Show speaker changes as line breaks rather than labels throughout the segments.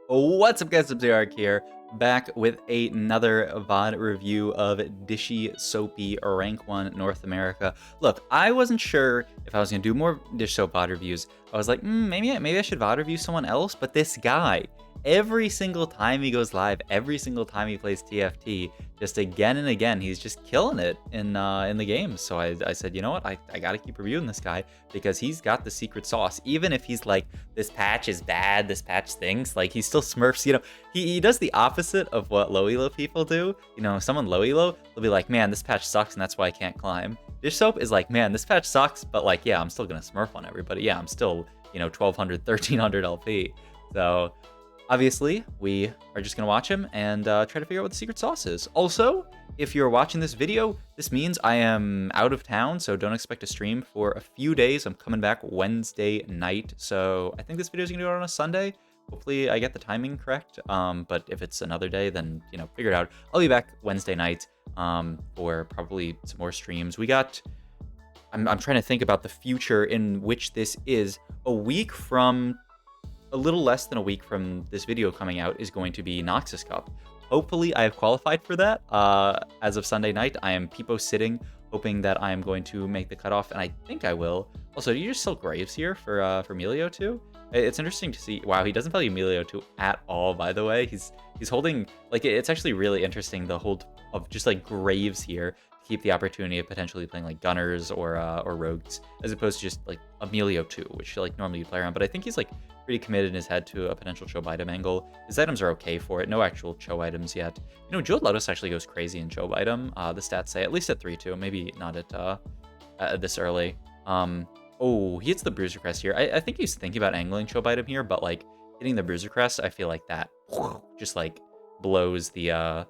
What's up, guys? Ark here, back with another VOD review of Dishy Soapy Rank 1 North America. Look, I wasn't sure if I was going to do more Dish Soap VOD reviews. I was like, maybe I should VOD review someone else, but this guy, every single time he goes live, every single time he plays TFT, just again and again, he's just killing it in the game. So I said, you know what, I gotta keep reviewing this guy because he's got the secret sauce. Even if he's like, this patch is bad, this patch stinks, like he still smurfs, you know, he does the opposite of what low elo people do. You know, someone low elo, they'll be like, man, this patch sucks and that's why I can't climb. Dish Soap is like, man, this patch sucks, but like, yeah, I'm still gonna smurf on everybody. Yeah, I'm still, you know, 1200, 1300 LP. So obviously, we are just going to watch him and try to figure out what the secret sauce is. Also, if you're watching this video, this means I am out of town, so don't expect to stream for a few days. I'm coming back Wednesday night, so I think this video is going to go out on a Sunday. Hopefully, I get the timing correct, but if it's another day, then, you know, figure it out. I'll be back Wednesday night for probably some more streams. We got... I'm trying to think about the future in which this is. A little less than a week from this video coming out is going to be Noxus Cup. Hopefully I have qualified for that. As of Sunday night, I am Peepo sitting, hoping that I am going to make the cutoff, and I think I will. Also, do you just sell Graves here for Emilio too? It's interesting to see. Wow, he doesn't value Emilio too at all, by the way. He's holding, like, it's actually really interesting, the hold of just like Graves here to keep the opportunity of potentially playing like Gunners or Rogues, as opposed to just like Emilio 2, which like normally you play around. But I think he's like pretty committed in his head to a potential Chobe item angle. His items are okay for it. No actual Cho items yet. You know, Joe Lotus actually goes crazy in Chobe item. The stats say, at least at 3-2, maybe not at this early. Oh, he hits the Bruiser Crest here. I think he's thinking about angling Chobe item here, but like hitting the Bruiser Crest, I feel like that just like blows the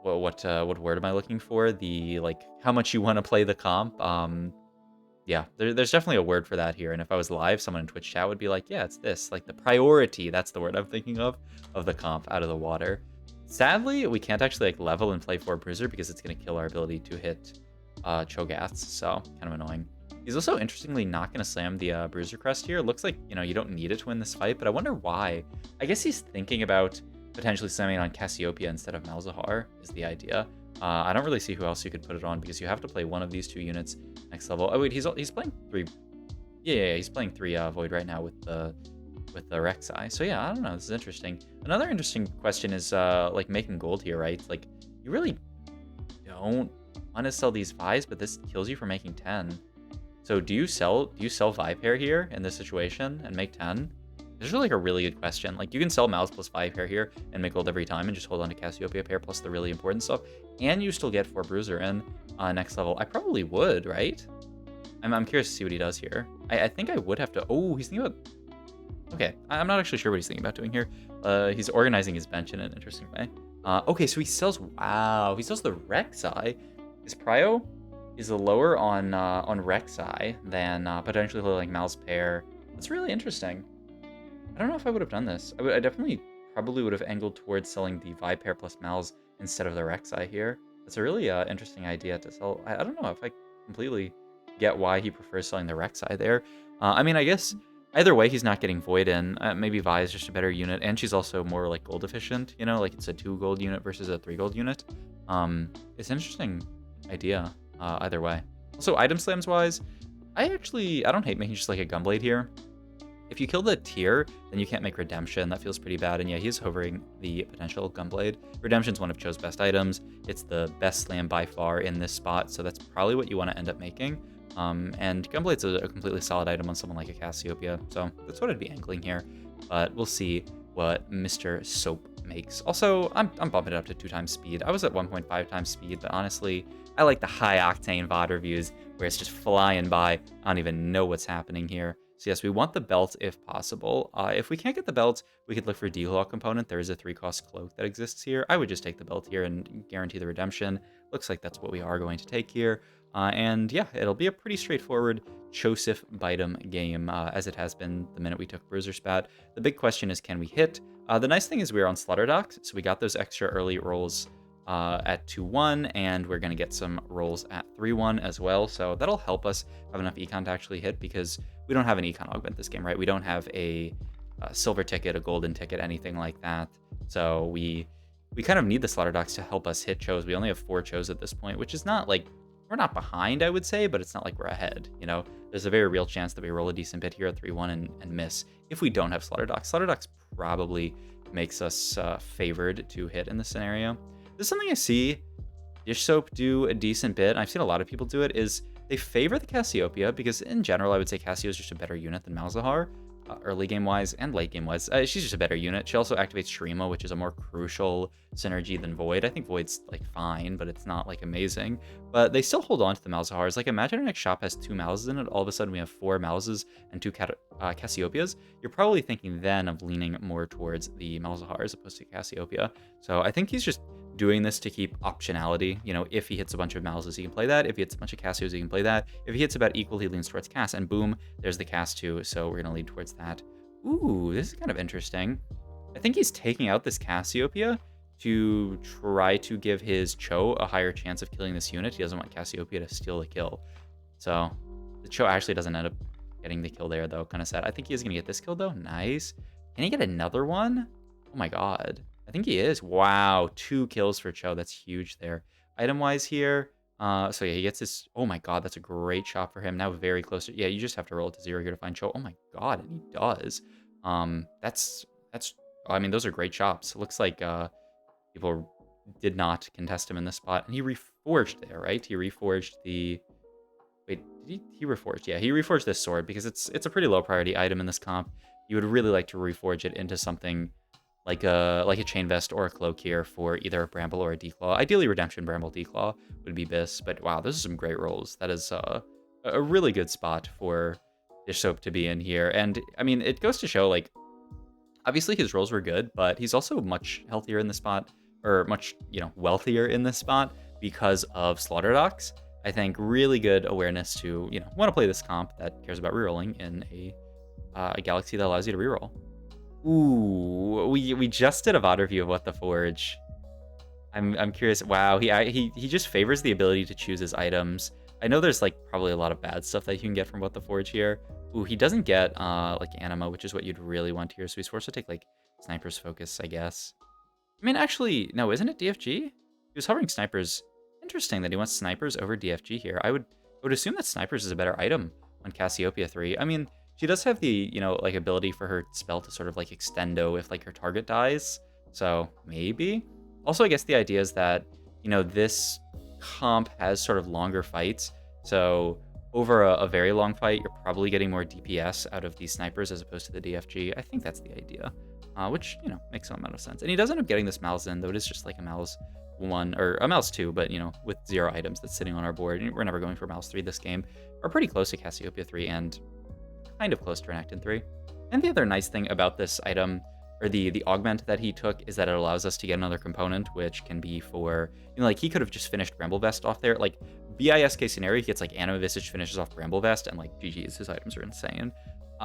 what word am I looking for? The like how much you want to play the comp. Yeah, there's definitely a word for that here. And if I was live, someone in Twitch chat would be like, yeah, it's this. Like the priority, that's the word I'm thinking of the comp out of the water. Sadly, we can't actually like level and play for Bruiser because it's going to kill our ability to hit Cho'Gaths, so kind of annoying. He's also interestingly not going to slam the Bruiser Crest here. Looks like, you know, you don't need it to win this fight, but I wonder why. I guess he's thinking about potentially slamming it on Cassiopeia instead of Malzahar is the idea. I don't really see who else you could put it on because you have to play one of these two units next level. Oh wait, he's playing 3. Yeah, he's playing 3 Void right now with the Rek'Sai. So yeah, I don't know. This is interesting. Another interesting question is like making gold here, right? Like you really don't want to sell these Vies, but this kills you for making 10. So do you sell Vi pair here in this situation and make 10? This is like a really good question. Like you can sell Mouse plus 5 pair here and make gold every time and just hold on to Cassiopeia pair plus the really important stuff. And you still get 4 Bruiser in next level. I probably would, right? I'm curious to see what he does here. I think I would have to... Oh, he's thinking about... Okay, I'm not actually sure what he's thinking about doing here. He's organizing his bench in an interesting way. Okay, so he sells... Wow, he sells the Rek'Sai. His prio is lower on Rek'Sai than potentially like Mal's pair. That's really interesting. I don't know if I would have done this. I definitely probably would have angled towards selling the Vi pair plus Mal's instead of the Rek'Sai here. That's a really interesting idea to sell. I don't know if I completely get why he prefers selling the Rek'Sai there. I mean, I guess either way, he's not getting Void in. Maybe Vi is just a better unit, and she's also more like gold efficient, you know, like it's a 2 gold unit versus a 3 gold unit. It's an interesting idea either way. Also, item slams wise, I don't hate making just like a Gunblade here. If you kill the tier, then you can't make Redemption. That feels pretty bad. And yeah, he's hovering the potential Gunblade. Redemption's one of Cho's best items. It's the best slam by far in this spot, so that's probably what you want to end up making. And Gunblade's a completely solid item on someone like a Cassiopeia, so that's what I'd be angling here. But we'll see what Mr. Soap makes. Also, I'm bumping it up to 2 times speed. I was at 1.5 times speed, but honestly, I like the high octane VOD reviews where it's just flying by. I don't even know what's happening here. So yes, we want the belt if possible. If we can't get the belt, we could look for Delock component. There is a 3-cost cloak that exists here. I would just take the belt here and guarantee the redemption. Looks like that's what we are going to take here. And yeah, it'll be a pretty straightforward Chosif Bite'em game, as it has been the minute we took Bruiser Spat. The big question is, can we hit? The nice thing is we're on Slaughter Docks, so we got those extra early rolls at 2-1, and we're going to get some rolls at 3-1 as well, so that'll help us have enough econ to actually hit, because we don't have an econ augment this game, right? We don't have a silver ticket, a golden ticket, anything like that. So we kind of need the Slaughter Dogs to help us hit Chos. We only have 4 Chos at this point, which is not like, we're not behind, I would say, but it's not like we're ahead, you know? There's a very real chance that we roll a decent bit here at 3-1 and miss if we don't have Slaughter Dogs. Slaughter Dogs probably makes us favored to hit in this scenario. This is something I see Dish Soap do a decent bit, and I've seen a lot of people do it, is they favor the Cassiopeia, because in general, I would say Cassio is just a better unit than Malzahar, early game-wise and late game-wise. She's just a better unit. She also activates Shrima, which is a more crucial synergy than Void. I think Void's, like, fine, but it's not, like, amazing. But they still hold on to the Malzahars. Like, imagine our next shop has 2 Malzes in it. All of a sudden, we have 4 Malzes and 2 Cassiopeias. You're probably thinking then of leaning more towards the Malzahar as opposed to Cassiopeia. So I think he's just doing this to keep optionality. You know, if he hits a bunch of Malzes, he can play that. If he hits a bunch of Cassios, he can play that. If he hits about equal, he leans towards Cass, and boom, there's the Cass too. So we're going to lean towards that. Ooh, this is kind of interesting. I think he's taking out this Cassiopeia to try to give his Cho a higher chance of killing this unit. He doesn't want Cassiopeia to steal the kill. So the Cho actually doesn't end up getting the kill there, though. Kind of sad. I think he is going to get this kill, though. Nice. Can he get another one? Oh my god. I think he is. Wow, 2 kills for Cho. That's huge there. Item-wise here, so yeah, he gets this. Oh my god, that's a great shot for him. Now very close to, yeah, you just have to roll it to 0 here to find Cho. Oh my god, and he does. That's, I mean, those are great shops. It looks like people did not contest him in this spot. And he reforged there, right? He reforged the, wait, did he reforged? Yeah, he reforged this sword because it's a pretty low priority item in this comp. You would really like to reforge it into something like a chain vest or a cloak here for either a bramble or a declaw. Ideally, redemption bramble declaw would be this, but wow, those are some great rolls. That is a really good spot for Dish Soap to be in here. And I mean, it goes to show, like, obviously his rolls were good, but he's also much healthier in this spot, or much, you know, wealthier in this spot because of Slaughter Dogs. I think really good awareness to, you know, want to play this comp that cares about rerolling in a galaxy that allows you to reroll. Ooh, we just did a VOD review of What the Forge. I'm curious. Wow, he just favors the ability to choose his items. I know there's like probably a lot of bad stuff that you can get from What the Forge here. Ooh, he doesn't get like Anima, which is what you'd really want here. So he's forced to take like Sniper's Focus, I guess. I mean, actually, no, isn't it DFG? He was hovering Snipers. Interesting that he wants Snipers over DFG here. I would assume that Snipers is a better item on Cassiopeia 3. I mean, she does have the, you know, like, ability for her spell to sort of, like, extendo if, like, her target dies. So, maybe. Also, I guess the idea is that, you know, this comp has sort of longer fights. So, over a very long fight, you're probably getting more DPS out of these snipers as opposed to the DFG. I think that's the idea. Which, you know, makes some amount of sense. And he does end up getting this Malzahar, though it is just, like, a Malz 1, or a Malz 2, but, you know, with 0 items that's sitting on our board. We're never going for Malz 3 this game. We're pretty close to Cassiopeia 3, and kind of close to Renekton 3. And the other nice thing about this item, or the augment that he took, is that it allows us to get another component, which can be for, you know, like, he could have just finished Bramble Vest off there. Like, BISK scenario, he gets, like, Anima Visage finishes off Bramble Vest, and, like, GG's, his items are insane.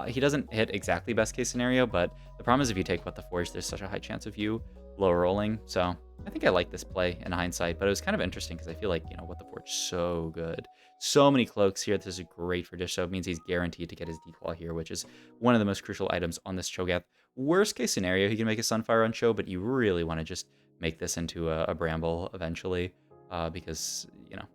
He doesn't hit exactly best case scenario, but the problem is if you take What the Forge, there's such a high chance of you low rolling. So I think I like this play in hindsight, but it was kind of interesting because I feel like, you know, What the Forge so good. So many cloaks here. This is great for Dish Soap. It means he's guaranteed to get his declaw here, which is one of the most crucial items on this Cho'Gath. Worst case scenario, he can make a Sunfire on Cho, but you really want to just make this into a Bramble eventually, because, you know,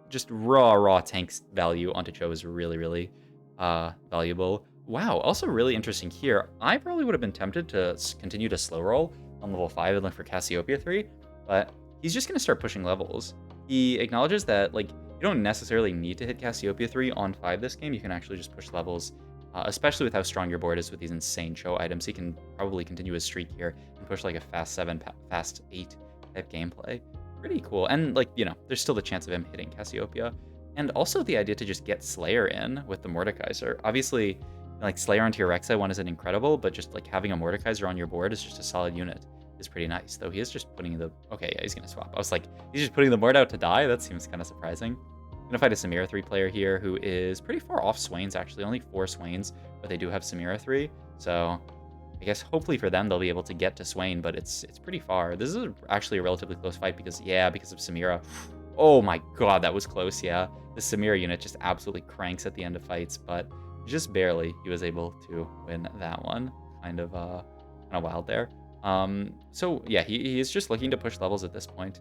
just raw tank value onto Cho is really, really valuable. Wow, also really interesting here. I probably would have been tempted to continue to slow roll on level 5 and look for Cassiopeia 3, but he's just going to start pushing levels. He acknowledges that, like, you don't necessarily need to hit Cassiopeia 3 on 5 this game. You can actually just push levels, especially with how strong your board is with these insane Cho items. He can probably continue his streak here and push like a fast 7, fast 8 type gameplay. Pretty cool. And, like, you know, there's still the chance of him hitting Cassiopeia. And also the idea to just get Slayer in with the Mordekaiser. Obviously, like, Slayer on tier Rek'Sai 1 isn't incredible, but just, like, having a Mordekaiser on your board is just a solid unit. Is pretty nice, though he is just putting the... Okay, yeah, he's going to swap. I was like, he's just putting the Mord out to die? That seems kind of surprising. I'm going to fight a Samira 3 player here who is pretty far off Swains, actually. Only 4 Swains, but they do have Samira 3. So I guess hopefully for them, they'll be able to get to Swain, but it's pretty far. This is actually a relatively close fight because of Samira. Oh my god, that was close, yeah. The Samira unit just absolutely cranks at the end of fights, but just barely he was able to win that one. kind of wild there. So yeah, he is just looking to push levels at this point.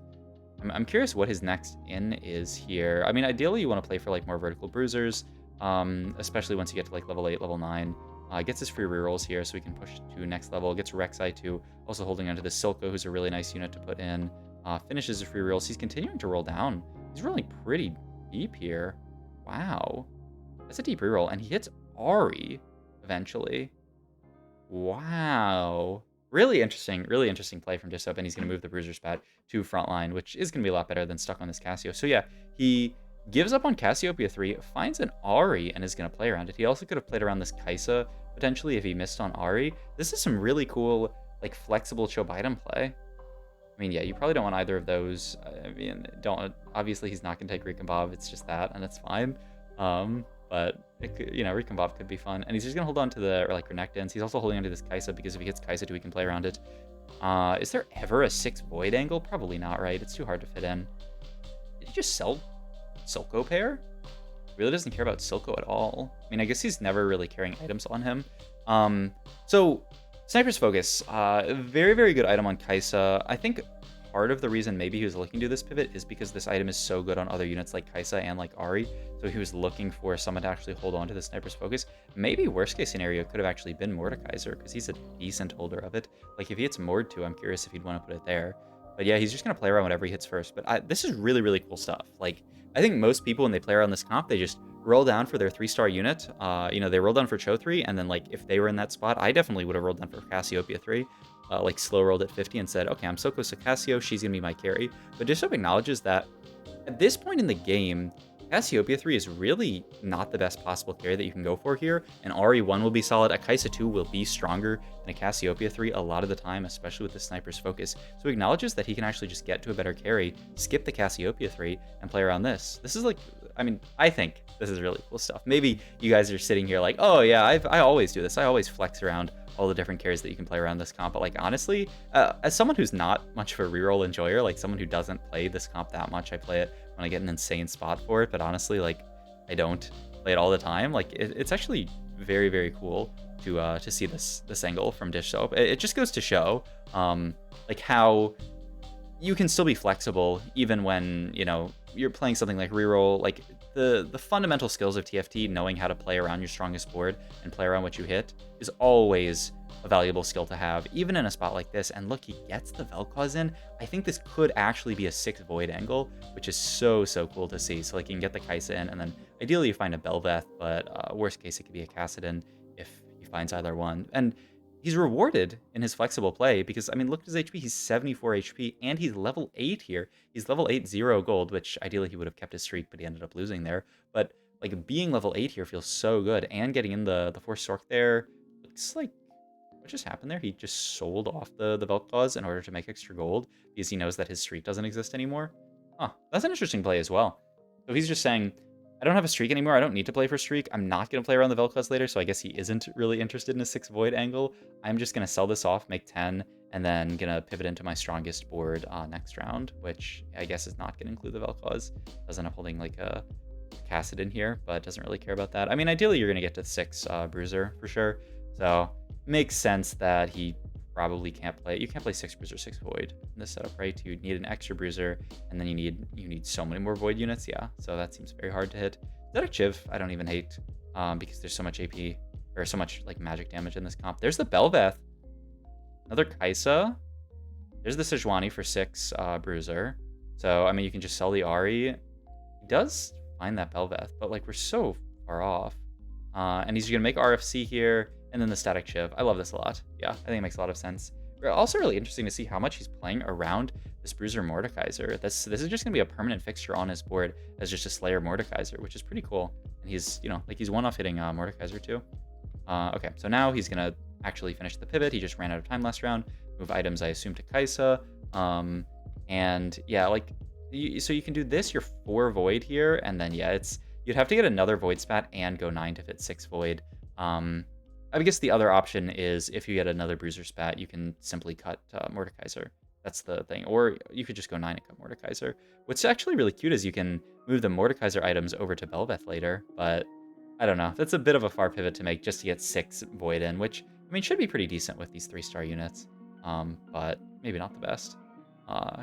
I'm curious what his next in is here. I mean, ideally you want to play for like more vertical bruisers, especially once you get to like level 8, level 9. Gets his free rerolls here so he can push to next level. Gets Rek'Sai too, also holding onto the Silco, who's a really nice unit to put in. Finishes his free rerolls. He's continuing to roll down. He's rolling pretty deep here. Wow. That's a deep reroll, and he hits Ari eventually. Wow. Really interesting play from Dishop, and he's going to move the Bruiser Spat to frontline, which is going to be a lot better than stuck on this Cassio. So yeah, he gives up on Cassiopeia 3, finds an Ari, and is going to play around it. He also could have played around this Kaisa, potentially, if he missed on Ari. This is some really cool, like, flexible choke item play. I mean, yeah, you probably don't want either of those. I mean, obviously, he's not going to take Recombov. It's just that, and it's fine. But it could, Recombov could be fun. And he's just going to hold on to the, Renekton's. He's also holding on to this Kaisa because if he hits Kaisa 2, he can play around it. Is there ever a 6 Void angle? Probably not, right? It's too hard to fit in. Did he just sell Silco pair? Really doesn't care about Silco at all. I mean, I guess he's never really carrying items on him. So, Sniper's Focus. Very, very good item on Kaisa. I think part of the reason maybe he was looking to do this pivot is because this item is so good on other units like Kaisa and like Ari. So he was looking for someone to actually hold on to the Sniper's Focus. Maybe worst case scenario could have actually been Mordekaiser because he's a decent holder of it. Like if he hits Mord 2, I'm curious if he'd want to put it there. But yeah, he's just going to play around whenever he hits first. But this is really, really cool stuff. Like I think most people when they play around this comp, they just roll down for their 3-star unit. They roll down for Cho 3, and then like if they were in that spot, I definitely would have rolled down for Cassiopeia 3. Like slow rolled at 50 and said, okay, I'm so close to Cassio, she's gonna be my carry. But Dishop acknowledges that at this point in the game, Cassiopeia 3 is really not the best possible carry that you can go for here. An RE1 will be solid, a Kaisa 2 will be stronger than a Cassiopeia 3 a lot of the time, especially with the Sniper's Focus. So he acknowledges that he can actually just get to a better carry, skip the Cassiopeia 3, and play around this. This is like, I mean, I think this is really cool stuff. Maybe you guys are sitting here like, oh yeah, I always do this. I always flex around all the different carries that you can play around this comp. But like honestly, as someone who's not much of a reroll enjoyer, like someone who doesn't play this comp that much, I play it when I get an insane spot for it. But honestly, like I don't play it all the time. Like it's actually very, very cool to see this angle from Dish Soap. It just goes to show like how you can still be flexible even when you're playing something like reroll. Like the fundamental skills of TFT, knowing how to play around your strongest board and play around what you hit, is always a valuable skill to have, even in a spot like this. And look, he gets the Vel'Koz in. I think this could actually be a 6 Void angle, which is so cool to see. So like you can get the Kaisa in, and then ideally you find a Bel'Veth, but worst case it could be a Kassadin if he finds either one. And he's rewarded in his flexible play because, I mean, look at his HP. He's 74 HP, and he's level 8 here. He's level 8, 0 gold, which ideally he would have kept his streak, but he ended up losing there. But, like, being level 8 here feels so good, and getting in the Force Sork there looks like... What just happened there? He just sold off the Vel'Koz in order to make extra gold because he knows that his streak doesn't exist anymore. Huh, that's an interesting play as well. So he's just saying, I don't have a streak anymore. I don't need to play for streak. I'm not going to play around the Vel'Koz later, so I guess he isn't really interested in a 6 Void angle. I'm just going to sell this off, make 10, and then going to pivot into my strongest board next round, which I guess is not going to include the Vel'Koz. Does end up holding like a Kassadin here, but doesn't really care about that. I mean, ideally, you're going to get to 6 Bruiser for sure, so makes sense that he probably can't play. You can't play 6 Bruiser, 6 Void in this setup, right? You need an extra Bruiser, and then you need so many more Void units. Yeah, so that seems very hard to hit. That a Chiv, I don't even hate, because there's so much AP, or so much like magic damage in this comp. There's the Bel'Veth. Another Kaisa. There's the Sejuani for 6 Bruiser. So, I mean, you can just sell the Ari. He does find that Bel'Veth, but like we're so far off. And he's going to make RFC here, and then the Static Chiv. I love this a lot. Yeah, I think it makes a lot of sense. Also really interesting to see how much he's playing around this Bruiser Mordekaiser. This is just going to be a permanent fixture on his board as just a Slayer Mordekaiser, which is pretty cool. And he's, like he's one-off hitting Mordekaiser too. Okay, so now he's going to actually finish the pivot. He just ran out of time last round. Move items, I assume, to Kaisa. And yeah, like, so you can do this, your 4 Void here, and then yeah, you'd have to get another Void Spat and go 9 to fit 6 Void. I guess the other option is if you get another Bruiser Spat, you can simply cut Mordekaiser. That's the thing. Or you could just go 9 and cut Mordekaiser. What's actually really cute is you can move the Mordekaiser items over to Bel'Veth later, but I don't know. That's a bit of a far pivot to make just to get 6 Void in, which mean, should be pretty decent with these 3-star units, but maybe not the best.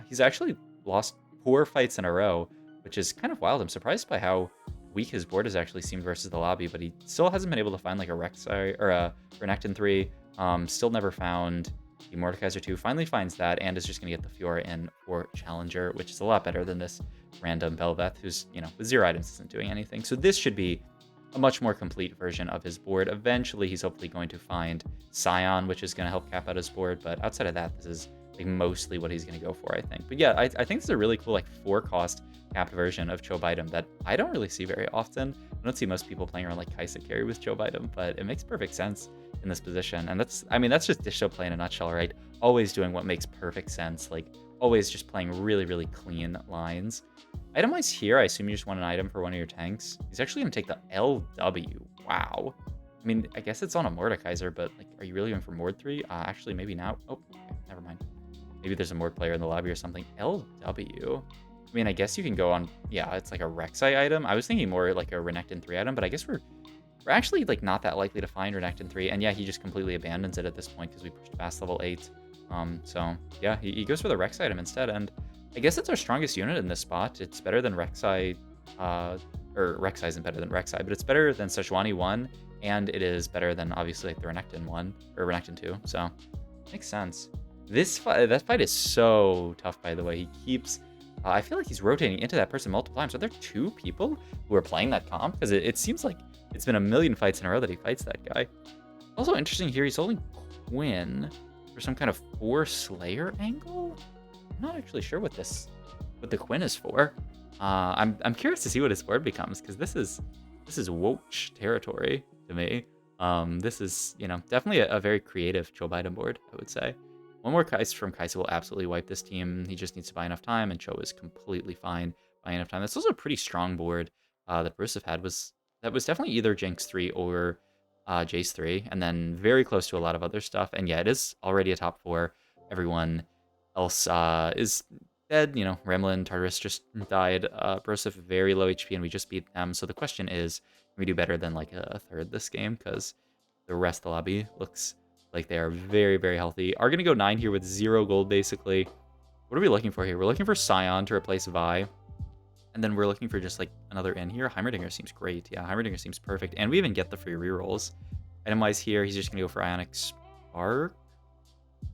He's actually lost 4 fights in a row, which is kind of wild. I'm surprised by how weak his board has actually seemed versus the lobby, but he still hasn't been able to find like a Rek'Sai or a Renekton 3. Still never found the Mordekaiser 2. Finally finds that and is just going to get the Fiora in for Challenger, which is a lot better than this random Belveth, who's, you know, with 0 items isn't doing anything. So this should be a much more complete version of his board. Eventually, he's hopefully going to find Scion, which is going to help cap out his board. But outside of that, this is like mostly what he's going to go for, I think. But yeah, I think this is a really cool like 4-cost capped version of Chobe Item that I don't really see very often. I don't see most people playing around like Kaisa carry with Chobe Item, but it makes perfect sense in this position. And that's, I mean, that's just Disho play in a nutshell, right? Always doing what makes perfect sense, like always just playing really, really clean lines. Itemize here, I assume you just want an item for one of your tanks. He's actually going to take the LW. Wow. I mean, I guess it's on a Mordekaiser, but like, are you really going for Mord 3? Actually, maybe now. Oh, okay, never mind. Maybe there's a Mord player in the lobby or something. LW. I mean, I guess you can go on, yeah, it's like a Rek'Sai item. I was thinking more like a Renekton 3 item, but I guess we're actually like not that likely to find Renekton 3. And yeah, he just completely abandons it at this point because we pushed past level 8. So yeah, he goes for the Rek'Sai item instead. And I guess it's our strongest unit in this spot. It's better than Rek'Sai, or Rek'Sai isn't better than Rek'Sai, but it's better than Sejuani 1, and it is better than obviously like the Renekton 1, or Renekton 2, so makes sense. That fight is so tough, by the way. He keeps, I feel like he's rotating into that person multiple times. Are there 2 people who are playing that comp? Because it seems like it's been a million fights in a row that he fights that guy. Also interesting here, he's holding Quinn for some kind of 4 Slayer angle? I'm not actually sure what the Quinn is for. I'm curious to see what his board becomes, because this is Woach territory to me. This is, you know, definitely a very creative Chobe Item board, I would say. One more Kaisa from Kaisa will absolutely wipe this team. He just needs to buy enough time, and Cho is completely fine buying enough time. That's also a pretty strong board that Brusif had. That was definitely either Jinx 3 or Jace 3, and then very close to a lot of other stuff. And yeah, it is already a top 4. Everyone else is dead. You know, Remlin, Tartarus just died. Brusif very low HP, and we just beat them. So the question is, can we do better than like a third this game? Because the rest of the lobby looks like they are very, very healthy. Are going to go 9 here with 0 gold, basically. What are we looking for here? We're looking for Scion to replace Vi. And then we're looking for just like another in here. Heimerdinger seems great. Yeah, Heimerdinger seems perfect. And we even get the free rerolls. Item-wise here, he's just going to go for Ionic Spark.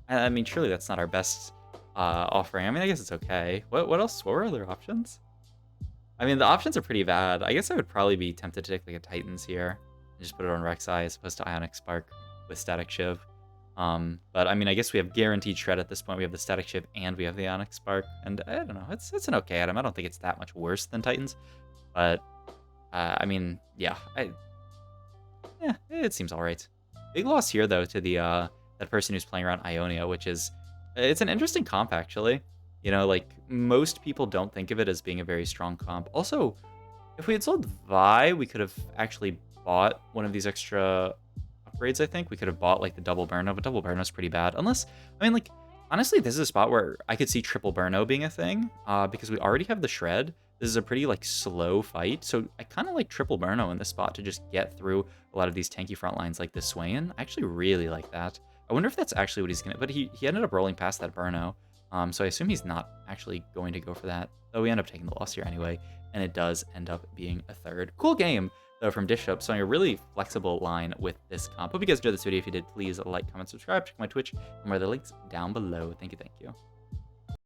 I mean, surely that's not our best offering. I mean, I guess it's okay. What else? What were other options? I mean, the options are pretty bad. I guess I would probably be tempted to take like a Titans here. And just put it on Rek'Sai as opposed to Ionic Spark with Static Shiv. But I mean, I guess we have guaranteed shred at this point. We have the Static Shiv and we have the Ionic Spark. And I don't know, it's an okay item. I don't think it's that much worse than Titans. But I mean, yeah, it seems all right. Big loss here though to the that person who's playing around Ionia, which is, it's an interesting comp actually. You know, like most people don't think of it as being a very strong comp. Also, if we had sold Vi, we could have actually bought one of these extra upgrades. I think we could have bought like the double Burno, but double Burno is pretty bad. Unless, I mean, like honestly, this is a spot where I could see triple Burno being a thing, because we already have the shred. This is a pretty like slow fight, so I kind of like triple Burno in this spot to just get through a lot of these tanky front lines like this Swain. I actually really like that. I wonder if that's actually what he's gonna, but he ended up rolling past that Burno, so I assume he's not actually going to go for that. Though we end up taking the loss here anyway, and it does end up being a third. Cool game though from Dishup, showing a really flexible line with this comp. Hope you guys enjoyed this video. If you did, please like, comment, subscribe, check my Twitch, and more of the links down below. Thank you.